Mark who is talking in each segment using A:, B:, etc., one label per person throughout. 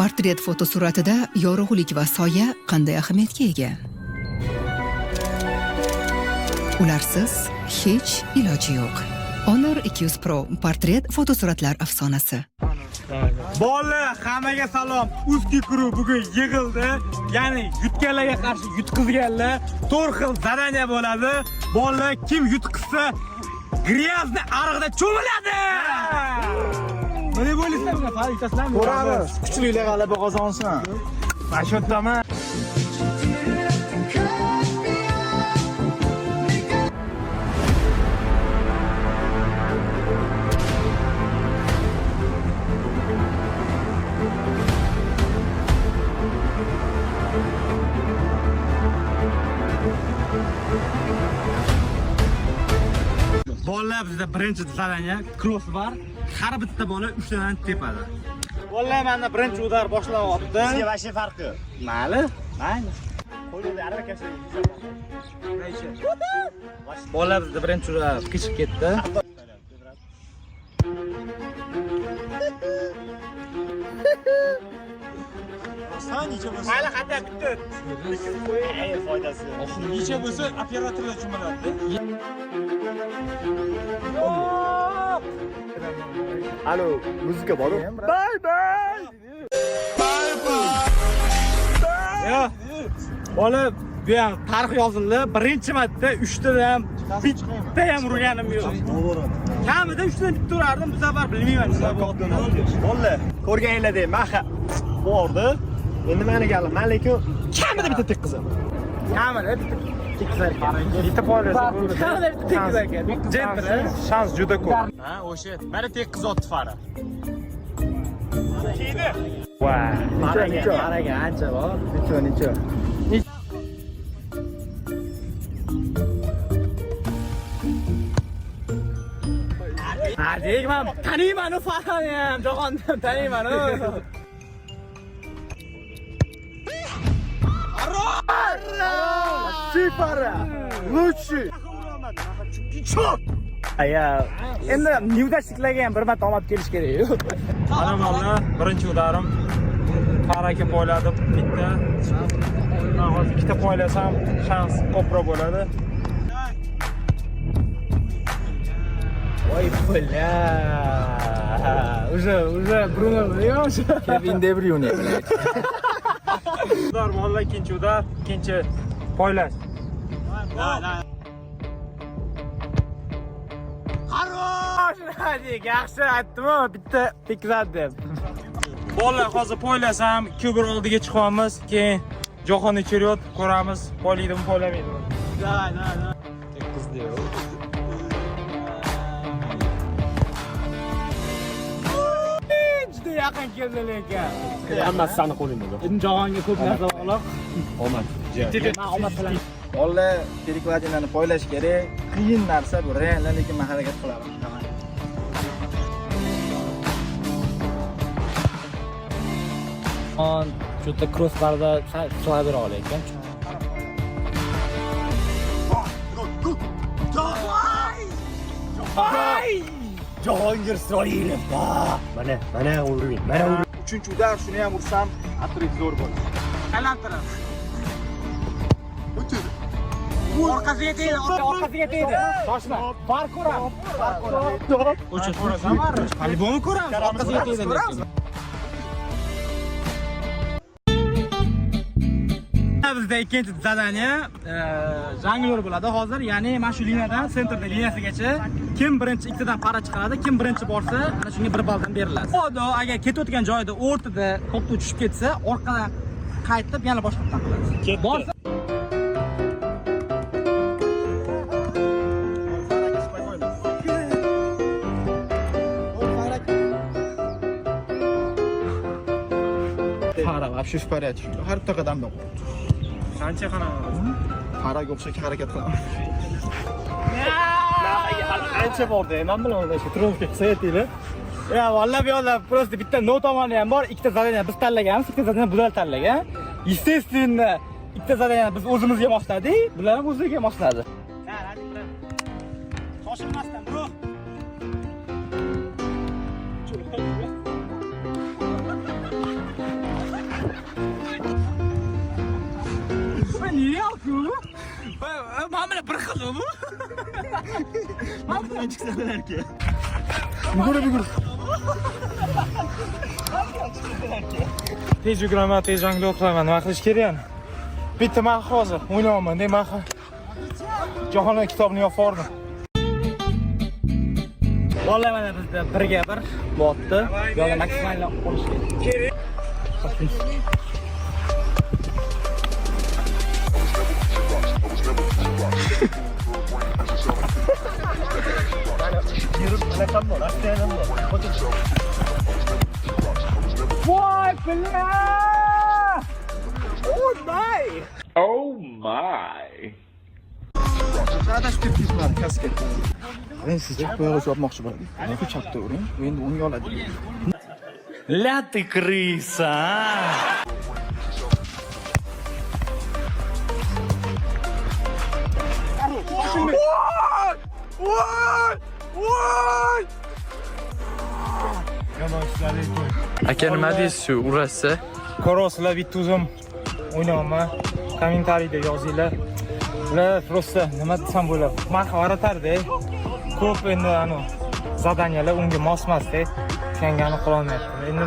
A: Portret fotosuratida yorug'lik va soya qanday ahamiyatga ega? Ularsiz hech iloji yo'q. Honor 200 Pro portret fotosuratlar afsonasi.
B: Bolalar, hammaga salom. Uski crew bugun yig'ildi. Ya'ni yutganlarga qarshi yutqizganlar 4 xil zadaniya bo'ladi. Bolalar kim yutqizsa, gryazny ariqda cho'miladi. Nima bo'lisizlar? Farishtasizlarmi?
C: Ko'ramiz. Kuchlilar g'alaba qozonsin.
B: Mana shu yerdaman. Bolalar bizda birinchi zadaniya cross var. Har bitta bola 3 tadan tepadi. Bolalar mana birinchi udar boshlanyapti.
C: Sizga vashi farqi.
B: Mayli.
C: Qo'lingda aravakasi.
B: Bolalar bizda birinchi udar qichib ketdi.
C: Necha bo'lsa?
B: Mayli, qanday bitdi?
C: Foydasi.
B: Necha bo'lsa operatorlar cho'miladi.
C: Alo, muzika bormi?
B: Bye bye. Yo. Bola, bu ham tarix yozildi. Birinchi marta 3 tadan bitta ham urganim yo'q. Kamida 3 tadan bitta urardim, bu safar bilmayman.
C: Bolalar, ko'rganinglarda maha bordi. Endi meni galim, men lekin kamida bitta tekqizaman.
B: Kamida bitta tekkizar ekan. Bitta polisi bo'ldi. Kamida bitta tekkizar ekan. Jentra,
C: Shans juda ko'p.
B: ha, o'sha. Mana tekkizotdi fara. Kiydi.
C: Qaraga ancha bor. Necha.
B: Hadi, men taniyman u farani ham, jahondan taniyman u.
C: Sipara. Лучший.
B: Aya, endi neudachliklarga ham bir marta omad kelish kerak-ku. Mana bolalar, birinchi udarim faraka poyladim bitta. Men hozir ikkita poylasam, shans ko'proq bo'ladi. Voy bola. Уже Bruno biliyormuş.
C: Kevin De Bruyne.
B: Udar bolalar, ikkinchi udar, ikkinchi poylash. Hadi, yaxshi aytdim-ku, bitta tekkizadi deb. Bolalar, hozir poylasam, 2-1 oldiga chiqamiz, keyin jahon chempionat ko'ramiz, poylaydimi, poylamaydimi. Davay. Tekkizdi. Juda yaqin keldi lekin.
C: Hammasi sani qo'lingda.
B: Endi jahonga ko'p narsa bog'liq.
C: Omad.
B: Men omad bilan.
C: Bolalar, perikladinlarni poylash kerak. Qiyin narsa bu, real, lekin men harakat qilaman.
B: Shu yerda crossbarda sula bera olaykan.
C: Jahongir Isroilov da. Mana uring. Uchinchi udar shuni ham ursam, atrik zo'r bo'ladi.
B: Aylantirib. O'tdi. Orqasiga tegdi. Toshma. Farq ko'ramiz. O'chib ko'rasan, Aliboni ko'ramiz. Orqasiga tegdi. Bizda ikkinchi zadaniya jonglyor bo'ladi hozir, ya'ni mana shu liniyadan sentrda liniyasigacha kim birinchi ikkitadan para chiqaradi, kim birinchi borsa, ana shunga 1 balldan beriladi. Xudo agar ketayotgan joyida o'rtada to'pni tushib ketsa, orqadan qaytib yana boshqatdan qiladi. Borsa
C: Para, вообще в порядке. Har bitta qadamda qo'y.
B: qancha qanaqa?
C: Paraga o'xshashga harakat qilaman.
B: Ancha borda, men bilan shu trolka qilsaytinglar. Ya, vallahi bu yo'lda просто bitta no tomoni ham bor, ikkita zadaniya biz tanlaganmiz, ikkita zadaniya bular tanlagan. Естественно, ikkita zadaniya biz o'zimizga boshladik, bular ham o'ziga boshladi. Hadi bular. Shoshilmasdan, bro. Mana bir xil bu.
C: Mana chiqsalarki.
D: Yugur. Tez yuguraman, tez jonglyor qilaman. Nima qilish kerak? Bitta men hozir o'ynayman, demak. Jahon kitobini yopib yubordim.
B: Vallahi mana bizda birga bir botdi. Yo'lda maksimal qo'yish kerak.
C: Yürüp rakam var, aşağıdan var.
B: Voy, pilla!
C: Oh my!
D: Qadash ketibman kasket. Men sizga qo'yib yopmoqchi bo'ldim. Shu chapda uring, endi o'ngga oladi.
C: La ты крыса!
E: Aka nima deysiz shu urashsa?
D: Ko'rasizlar, bitta o'zim o'ynayman. Kommentariyda yozinglar. Ular просто nima desam bo'ladi. Marha yaratardi. Ko'p endi zadaniyalar unga mos emasda. Kengani qila olmayapti. Endi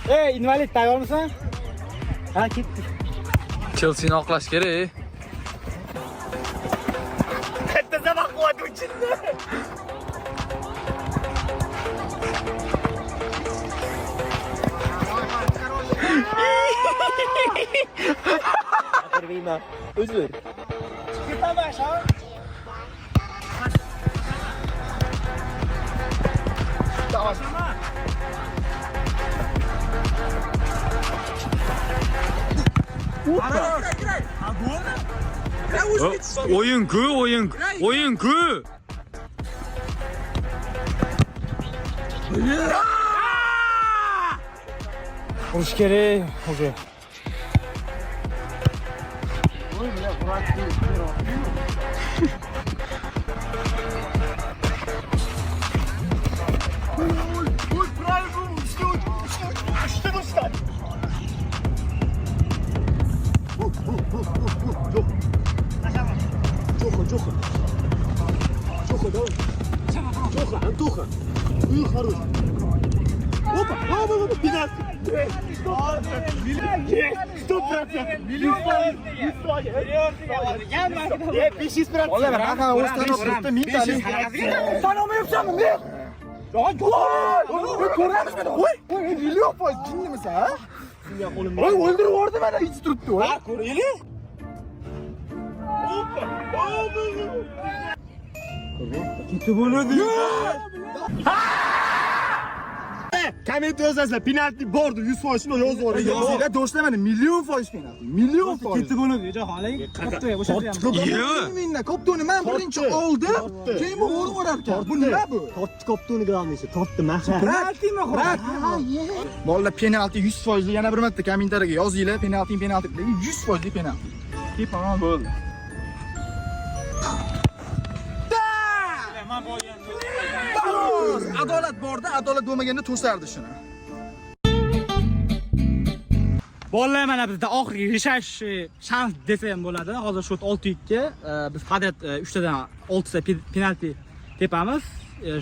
D: Ey, invalid, tayyormisan? Ha, ketdik.
E: Chelsea'ni oqlash kerak.
C: Katta zaman qo'ydi uchinda. Terima. Uzr.
B: Ketabash, ha?
E: O'yin ku.
D: Urish kerak, o'zi.
C: Антоха. Ой, хорош. Опа, опа, пенальти. Есть. 100%. Миллион. 500%.
D: Ola, raqa o'z tanobda mintalik.
B: Sanomayapsanmi men? Yo'q, ko'ramiz meni. Qo'y.
D: Million foiz jinnimisan, ha?
C: Oy, o'ldirib yubordi mana hech turibdi.
B: Ha, ko'raylik.
D: Ketib bo'ladi.
C: Komment yozasizlar, penalti bordi, 100% shuni yozib yuboring.
D: Yozinglar, do'stlar, million foiz penalti. Million foiz.
B: Ketib bo'ladi, jahonlik. Qopto'ya bo'shatyapman.
D: Mendan koptoni men birinchi oldim. Keyin bu o'rib orar ekan. Bu nima bu?
C: Tortdi koptoni qilolmaysiz. Tortdi mahshar.
B: Penaltimi xo'p?
D: Bolalar penalti 100% yana bir marta kommentariyaga yozinglar. Penalti 100% penalti. Kepaman bo'ldi. Adolat borda, adolat bo'lmaganda to'sardi shuni.
B: Bolalar mana bizda oxirgi rishash shans desa ham bo'ladi. Hozir shu 6-2 biz qadrat 3 tadan 6 ta penalti tepamiz.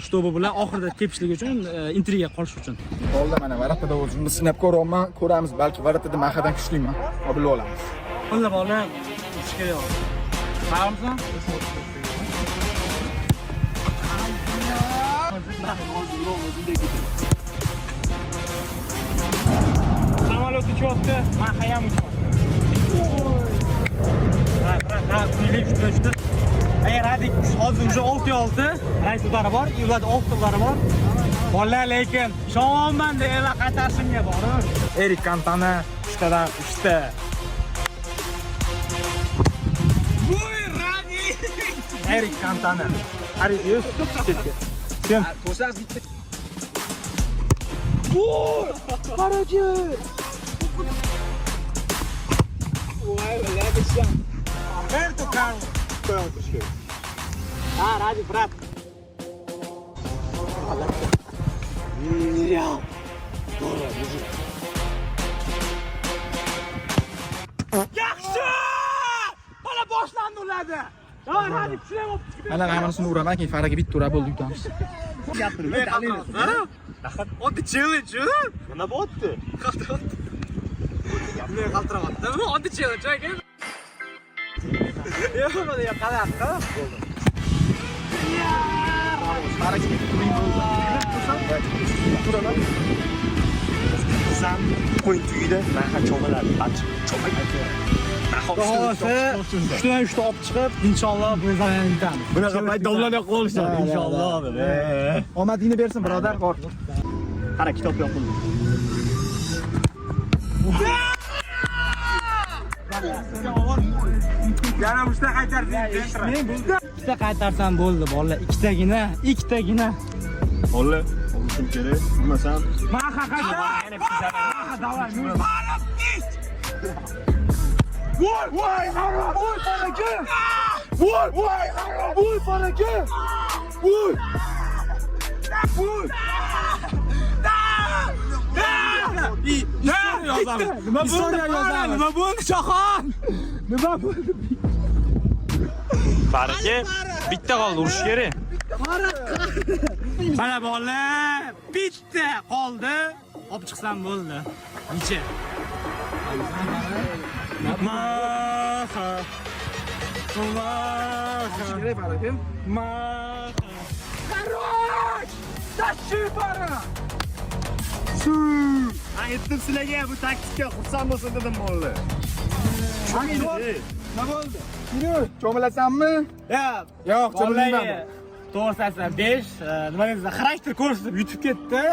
B: Shtobi bilan oxirida tepishlik uchun intriga qolish uchun.
D: Bolalar mana varatada o'zimni sinab ko'ryapman. Ko'ramiz, balki varatada mahadan kuchliman. Qobil olamiz.
B: Bolalar ish kerak. Tayyormisan? Samolyot uchyapti, maha ham uchyapti. Ha, kuylik juda. Ey, Radik hozir уже 6-6 rays udari bor, ularda 6 udari bor. Bolalar lekin ishonaman deb qaytarishimga bor.
D: Erik Cantona 3 tadan 3 ta.
B: Voy Radik!
D: Erik Cantona. Arius. Kim?
B: To'shaq bitta. Voy, Ladishan.
C: Roberto Carlos. Qo'yib o'tirish kerak.
B: Ha, Radik, brat. Yaxshi! Bola boshlandi ularda. Ha, Radik shunday bo'lib.
F: Mana hammani uraman, keyin Faraga bitta urib bo'ldi yutamiz.
B: Oddiy challenge.
C: Nima bo'pti?
B: Bunday qaltiryapti. Oddiy challenge ekan. Yo'q, mana qalayapti.
C: Qizam qo'yin tugida naxa cho'g'alar, achib cho'g'ay.
B: Xo'sa, 3dan 3 ta olib chiqib, inshaalloh bu zaryani yutamiz.
C: Bunaqa payt domlanib qolishadi inshaalloh deb.
F: Omadingni bersin, birodar. Bor.
C: Qara kitob yopildi.
B: Yana uchta qaytarsan. Bitta qaytarsan bo'ldi, bolalar. Ikkitagina.
C: Ola, olishim kerak. Bilmasam,
B: Maha qaytar. Davay. Voy, harom. Voy, faraka. Voy, harom. Voy, faraka. Voy. Nima bo'ldi, Shoxon? Nima bo'ldi?
D: Faraka bitta qoldi, urish kerak.
B: Mana bolalar, bitta qoldi. Olib chiqsam bo'ldi. Necha? Maha.
F: Kerak Faraga.
B: Maha. Qaroq! Tashi para.
C: aytdim sizlarga bu taktika xursand bo'lsin dedim bolalar.
F: Nima bo'ldi? Yur, cho'milasanmi? Yo'q, cho'milayman.
B: To'g'risi aytsam 5, nima deysiz, xarakter ko'rsatib yutib ketdi.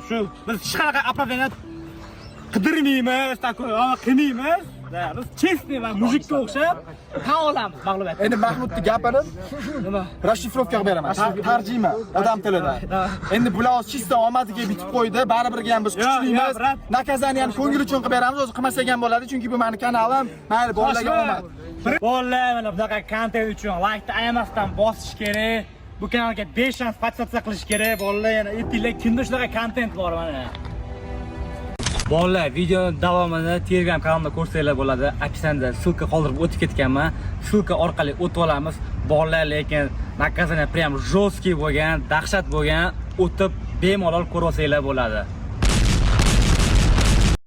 B: Shu biz hech qanaqa оправдание qidirmaymiz, qilmaymiz. Biz chestniy va mujikka o'xshab tan olamiz mag'lubiyatni.
F: Endi Mahmudni gapini
B: Nima?
F: rashifrovka qilib beraman. Tarjima odam tilida. Endi bular chista omadiga bitib qo'ydi. Baribirga ham biz kuchlimiz. Nakazaniyani ko'ngil uchun qilib beramiz. O'zi qilmasak ham bo'ladi, chunki bu meni kanalim. Mayli, bolalarga omad.
B: Bolalar mana bunaqa kontent uchun like ayamasdan bosish kerak. Bu kanalga 5 shans podpisatsiya qilish kerak. Bolalar yana aytinglar, kimda shunaqa kontent bor mana. Bolalar, video davomida Telegram kanalimda ko'rsanglar bo'ladi. Aksanda ссылка qoldirib o'tib ketganman. Ссылка orqali o'tib olamiz. Bolalar, lekin nakazaniya prям жесткий bo'lgan, dahshat bo'lgan, o'tib bemalol ko'rib olsanglar bo'ladi.